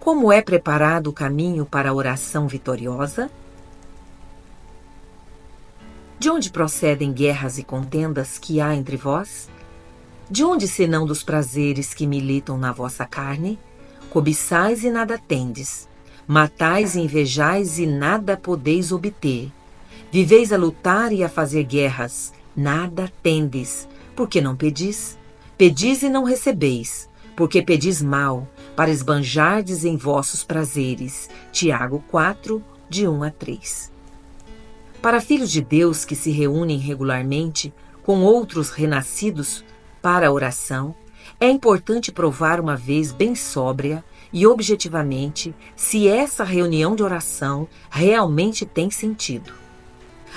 Como é preparado o caminho para a oração vitoriosa? De onde procedem guerras e contendas que há entre vós? De onde senão dos prazeres que militam na vossa carne? Cobiçais e nada tendes. Matais e invejais e nada podeis obter. Viveis a lutar e a fazer guerras, nada tendes. Por que não pedis? Pedis e não recebeis, porque pedis mal, para esbanjardes em vossos prazeres. Tiago 4, de 1 a 3. Para filhos de Deus que se reúnem regularmente com outros renascidos para a oração, é importante provar uma vez bem sóbria e objetivamente se essa reunião de oração realmente tem sentido.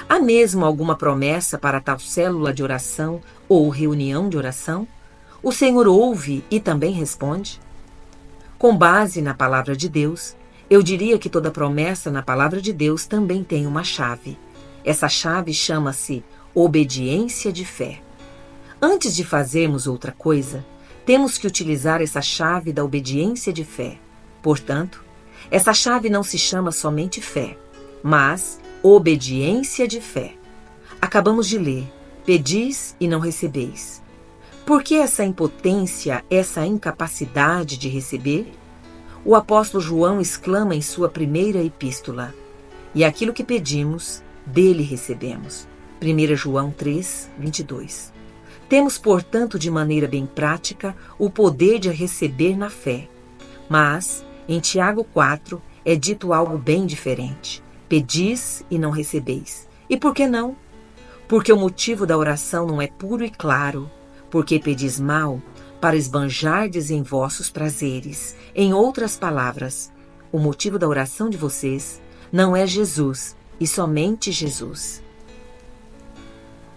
Há mesmo alguma promessa para tal célula de oração ou reunião de oração? O Senhor ouve e também responde? Com base na palavra de Deus, eu diria que toda promessa na palavra de Deus também tem uma chave. Essa chave chama-se obediência de fé. Antes de fazermos outra coisa, temos que utilizar essa chave da obediência de fé. Portanto, essa chave não se chama somente fé, mas obediência de fé. Acabamos de ler: pedis e não recebeis. Por que essa impotência, essa incapacidade de receber? O apóstolo João exclama em sua primeira epístola: e aquilo que pedimos, dele recebemos. 1 João 3, 22. Temos, portanto, de maneira bem prática, o poder de receber na fé. Mas, em Tiago 4, é dito algo bem diferente. Pedis e não recebeis. E por que não? Porque o motivo da oração não é puro e claro. Porque pedis mal, para esbanjardes em vossos prazeres. Em outras palavras, o motivo da oração de vocês não é Jesus, e somente Jesus.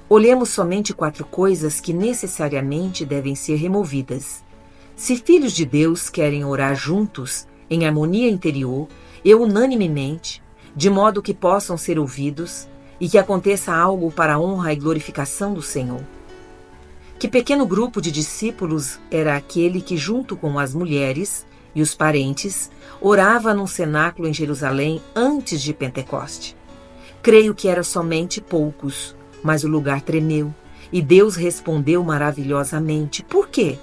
Olhemos somente 4 coisas que necessariamente devem ser removidas. Se filhos de Deus querem orar juntos, em harmonia interior e unanimemente, de modo que possam ser ouvidos e que aconteça algo para a honra e glorificação do Senhor. Que pequeno grupo de discípulos era aquele que, junto com as mulheres e os parentes, orava num cenáculo em Jerusalém antes de Pentecoste? Creio que era somente poucos, mas o lugar tremeu, e Deus respondeu maravilhosamente. Por quê?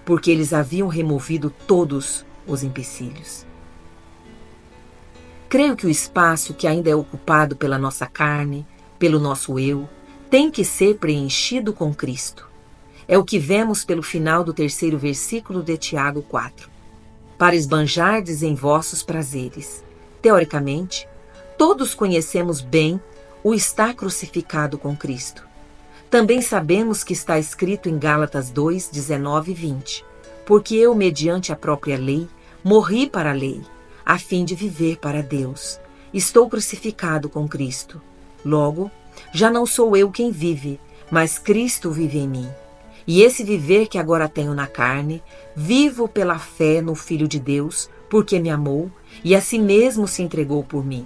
Porque eles haviam removido todos os empecilhos. Creio que o espaço que ainda é ocupado pela nossa carne, pelo nosso eu, tem que ser preenchido com Cristo. É o que vemos pelo final do 3º versículo de Tiago 4. Para esbanjardes em vossos prazeres. Teoricamente, todos conhecemos bem o estar crucificado com Cristo. Também sabemos que está escrito em Gálatas 2, 19 e 20. Porque eu, mediante a própria lei, morri para a lei, a fim de viver para Deus. Estou crucificado com Cristo. Logo, já não sou eu quem vive, mas Cristo vive em mim. E esse viver que agora tenho na carne, vivo pela fé no Filho de Deus, porque me amou e a si mesmo se entregou por mim.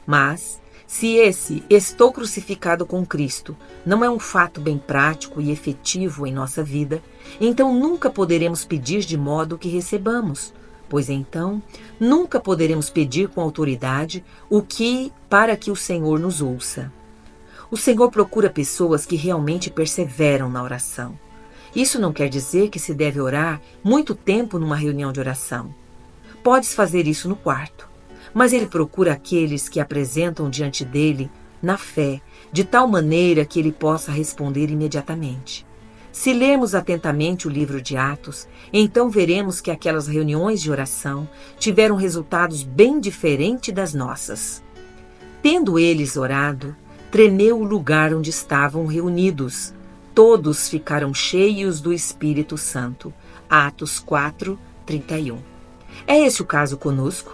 Mas, se esse estou crucificado com Cristo não é um fato bem prático e efetivo em nossa vida, então nunca poderemos pedir de modo que recebamos, pois então nunca poderemos pedir com autoridade para que o Senhor nos ouça. O Senhor procura pessoas que realmente perseveram na oração. Isso não quer dizer que se deve orar muito tempo numa reunião de oração. Podes fazer isso no quarto, mas Ele procura aqueles que apresentam diante dele na fé, de tal maneira que ele possa responder imediatamente. Se lermos atentamente o livro de Atos, então veremos que aquelas reuniões de oração tiveram resultados bem diferentes das nossas. Tendo eles orado, tremeu o lugar onde estavam reunidos. Todos ficaram cheios do Espírito Santo. Atos 4, 31. É esse o caso conosco?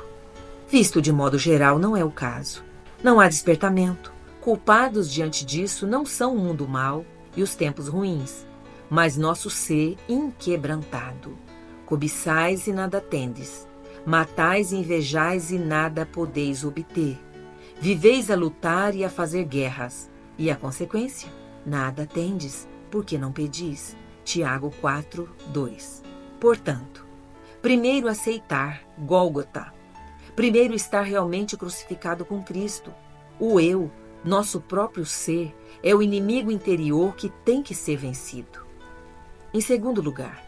Visto de modo geral, não é o caso. Não há despertamento. Culpados diante disso não são o mundo mau e os tempos ruins, mas nosso ser inquebrantado. Cobiçais e nada tendes. Matais e invejais e nada podeis obter. Viveis a lutar e a fazer guerras, e a consequência? Nada tendes, porque não pedis. Tiago 4, 2. Portanto, Primeiro aceitar, Gólgota. Primeiro estar realmente crucificado com Cristo. O eu, nosso próprio ser, é o inimigo interior que tem que ser vencido. Em segundo lugar,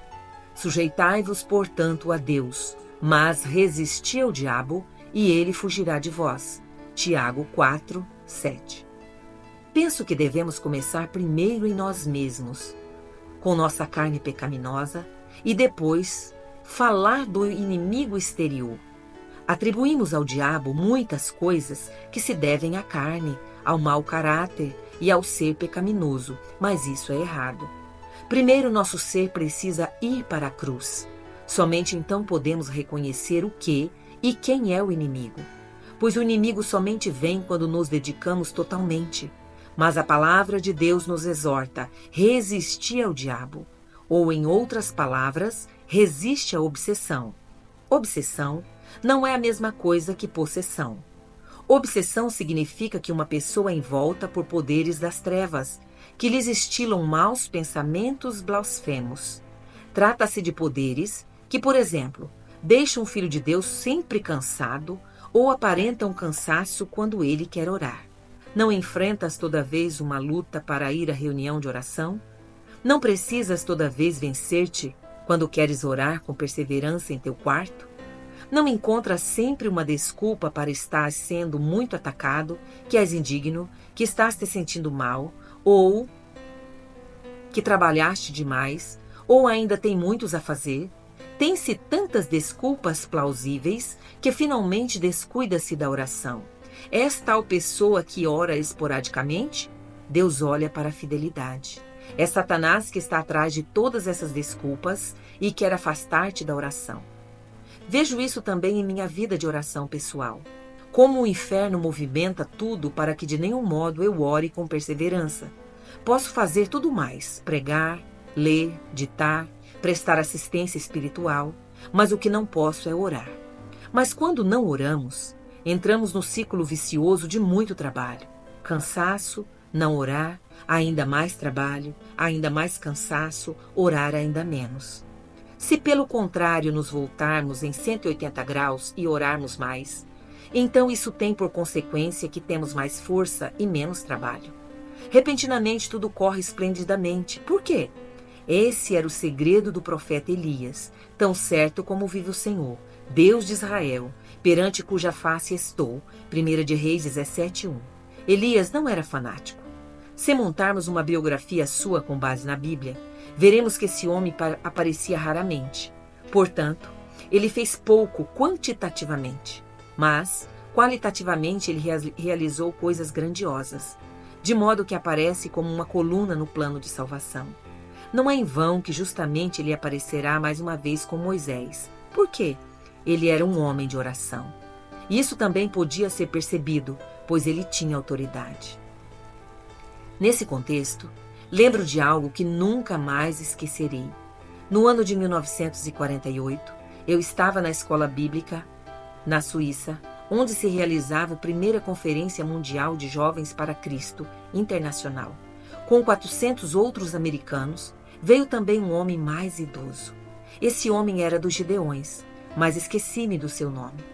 sujeitai-vos, portanto, a Deus, mas resisti ao diabo, e ele fugirá de vós. Tiago 4, 7. Penso que devemos começar primeiro em nós mesmos, com nossa carne pecaminosa, e depois falar do inimigo exterior. Atribuímos ao diabo muitas coisas que se devem à carne, ao mau caráter e ao ser pecaminoso, mas isso é errado. Primeiro, nosso ser precisa ir para a cruz. Somente então podemos reconhecer o que e quem é o inimigo. Pois o inimigo somente vem quando nos dedicamos totalmente. Mas a palavra de Deus nos exorta: resistir ao diabo. Ou, em outras palavras, resiste à obsessão. Obsessão não é a mesma coisa que possessão. Obsessão significa que uma pessoa é envolta por poderes das trevas, que lhes instilam maus pensamentos blasfemos. Trata-se de poderes que, por exemplo, deixam o Filho de Deus sempre cansado ou aparentam cansaço quando ele quer orar. Não enfrentas toda vez uma luta para ir à reunião de oração? Não precisas toda vez vencer-te quando queres orar com perseverança em teu quarto? Não encontras sempre uma desculpa para estar sendo muito atacado, que és indigno, que estás te sentindo mal, ou que trabalhaste demais, ou ainda tem muitos a fazer? Tem-se tantas desculpas plausíveis que finalmente descuida-se da oração. És tal pessoa que ora esporadicamente? Deus olha para a fidelidade. É Satanás que está atrás de todas essas desculpas e quer afastar-te da oração. Vejo isso também em minha vida de oração pessoal. Como o inferno movimenta tudo para que de nenhum modo eu ore com perseverança. Posso fazer tudo mais: pregar, ler, ditar, prestar assistência espiritual, mas o que não posso é orar. Mas quando não oramos, entramos no ciclo vicioso de muito trabalho. Cansaço, não orar, ainda mais trabalho, ainda mais cansaço, orar ainda menos. Se pelo contrário nos voltarmos em 180 graus e orarmos mais, então isso tem por consequência que temos mais força e menos trabalho. Repentinamente tudo corre esplendidamente. Por quê? Esse era o segredo do profeta Elias, tão certo como vive o Senhor, Deus de Israel, perante cuja face estou. 1 de Reis 17:1. Elias não era fanático. Se montarmos uma biografia sua com base na Bíblia, veremos que esse homem aparecia raramente. Portanto, ele fez pouco quantitativamente, mas qualitativamente ele realizou coisas grandiosas, de modo que aparece como uma coluna no plano de salvação. Não é em vão que justamente ele aparecerá mais uma vez com Moisés. Por quê? Ele era um homem de oração. E isso também podia ser percebido, pois ele tinha autoridade. Nesse contexto, lembro de algo que nunca mais esquecerei. No ano de 1948, eu estava na escola bíblica, na Suíça, onde se realizava a primeira Conferência Mundial de Jovens para Cristo Internacional. Com 400 outros americanos, veio também um homem mais idoso. Esse homem era dos Gideões, mas esqueci-me do seu nome.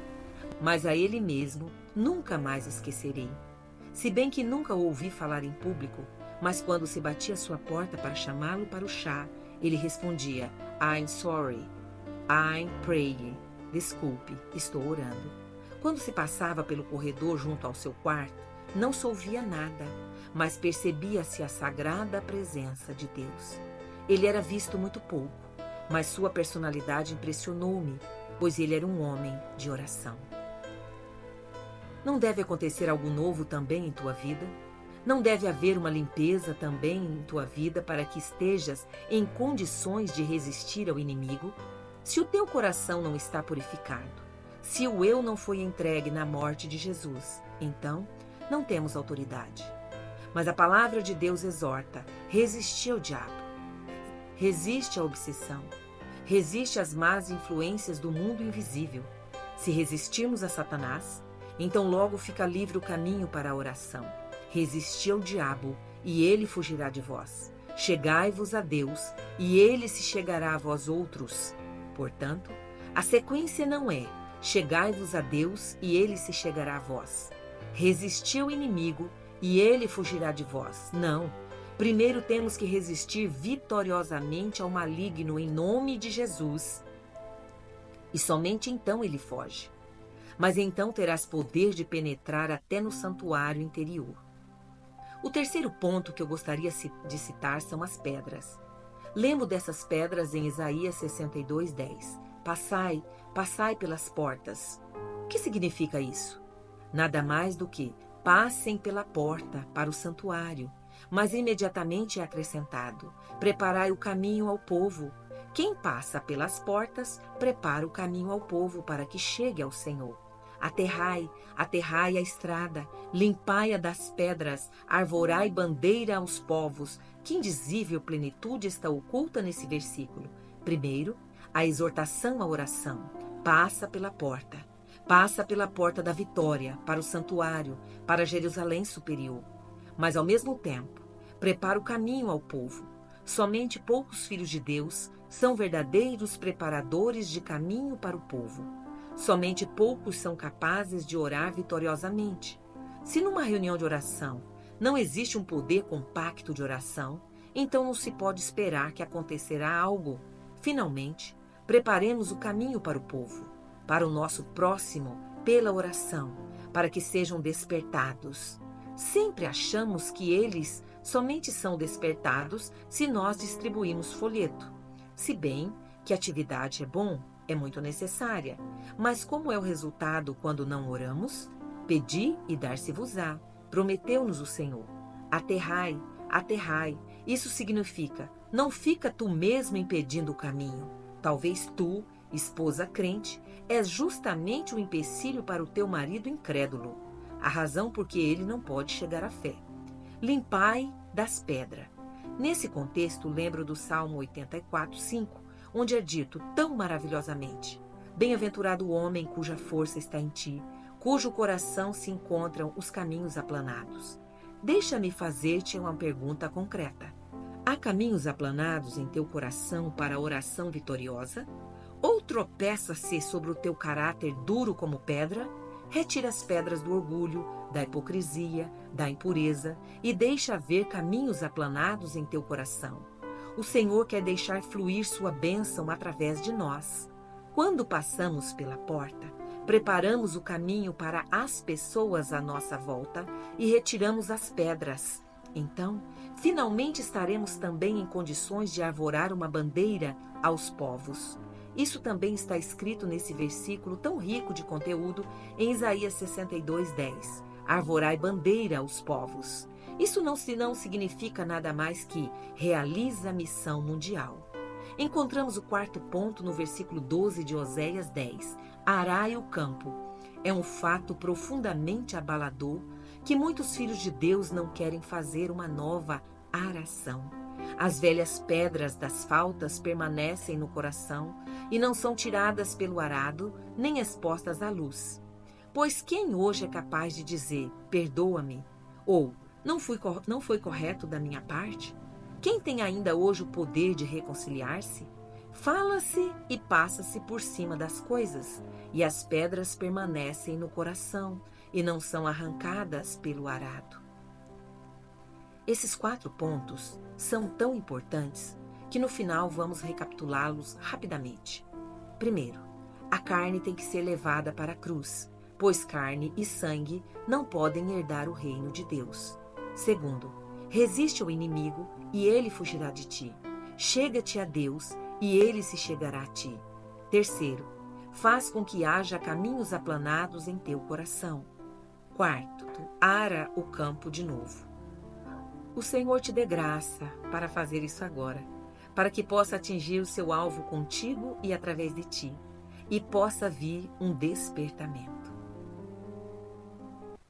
Mas a ele mesmo nunca mais esquecerei. Se bem que nunca o ouvi falar em público, mas quando se batia à sua porta para chamá-lo para o chá, ele respondia: I'm sorry, I'm praying. Desculpe, estou orando. Quando se passava pelo corredor junto ao seu quarto, não se ouvia nada, mas percebia-se a sagrada presença de Deus. Ele era visto muito pouco, mas sua personalidade impressionou-me, pois ele era um homem de oração. Não deve acontecer algo novo também em tua vida? Não deve haver uma limpeza também em tua vida para que estejas em condições de resistir ao inimigo? Se o teu coração não está purificado, se o eu não foi entregue na morte de Jesus, então não temos autoridade. Mas a palavra de Deus exorta: resistir ao diabo. Resiste à obsessão. Resiste às más influências do mundo invisível. Se resistirmos a Satanás, então logo fica livre o caminho para a oração. Resisti ao diabo, e ele fugirá de vós. Chegai-vos a Deus, e ele se chegará a vós outros. Portanto, A sequência não é: chegai-vos a Deus e ele se chegará a vós. Resisti ao inimigo e ele fugirá de vós. Não. Primeiro temos que resistir vitoriosamente ao maligno em nome de Jesus. E somente então ele foge. Mas então terás poder de penetrar até no santuário interior. O terceiro ponto que eu gostaria de citar são as pedras. Lembro dessas pedras em Isaías 62:10. Passai, passai pelas portas. O que significa isso? Nada mais do que passem pela porta para o santuário, mas imediatamente é acrescentado: preparai o caminho ao povo. Quem passa pelas portas, prepara o caminho ao povo para que chegue ao Senhor. Aterrai, aterrai a estrada, limpai-a das pedras, arvorai bandeira aos povos. Que indizível plenitude está oculta nesse versículo. Primeiro, a exortação à oração. Passa pela porta. Passa pela porta da vitória, para o santuário, para Jerusalém superior. Mas, ao mesmo tempo, prepara o caminho ao povo. Somente poucos filhos de Deus são verdadeiros preparadores de caminho para o povo. Somente poucos são capazes de orar vitoriosamente. Se numa reunião de oração não existe um poder compacto de oração, então não se pode esperar que acontecerá algo. Finalmente, preparemos o caminho para o povo, para o nosso próximo, pela oração, para que sejam despertados. Sempre achamos que eles somente são despertados se nós distribuímos folheto. Se bem que a atividade é bom, é muito necessária. Mas como é o resultado quando não oramos? Pedi e dar-se-vos-á. Prometeu-nos o Senhor. Aterrai, aterrai. Isso significa: não fica tu mesmo impedindo o caminho. Talvez tu, esposa crente, és justamente o empecilho para o teu marido incrédulo. A razão por que ele não pode chegar à fé. Limpai das pedras. Nesse contexto, lembro do Salmo 84:5, onde é dito tão maravilhosamente: bem-aventurado o homem cuja força está em ti, cujo coração se encontram os caminhos aplanados. Deixa-me fazer-te uma pergunta concreta. Há caminhos aplanados em teu coração para a oração vitoriosa? Ou tropeça-se sobre o teu caráter duro como pedra? Retira as pedras do orgulho, da hipocrisia, da impureza e deixa ver caminhos aplanados em teu coração. O Senhor quer deixar fluir sua bênção através de nós. Quando passamos pela porta, preparamos o caminho para as pessoas à nossa volta e retiramos as pedras. Então, finalmente estaremos também em condições de arvorar uma bandeira aos povos. Isso também está escrito nesse versículo tão rico de conteúdo em Isaías 62:10. Arvorai bandeira aos povos. Isso não significa nada mais que realiza a missão mundial. Encontramos o quarto ponto no versículo 12 de Oséias 10. Arai o campo. É um fato profundamente abalador que muitos filhos de Deus não querem fazer uma nova aração. As velhas pedras das faltas permanecem no coração e não são tiradas pelo arado nem expostas à luz. Pois quem hoje é capaz de dizer, perdoa-me, ou não foi correto da minha parte? Quem tem ainda hoje o poder de reconciliar-se? Fala-se e passa-se por cima das coisas, e as pedras permanecem no coração e não são arrancadas pelo arado. Esses 4 pontos são tão importantes que no final vamos recapitulá-los rapidamente. Primeiro, a carne tem que ser levada para a cruz, pois carne e sangue não podem herdar o reino de Deus. Segundo, resiste ao inimigo e ele fugirá de ti. Chega-te a Deus e ele se chegará a ti. Terceiro, faz com que haja caminhos aplanados em teu coração. Quarto, ara o campo de novo. O Senhor te dê graça para fazer isso agora, para que possa atingir o seu alvo contigo e através de ti, e possa vir um despertamento.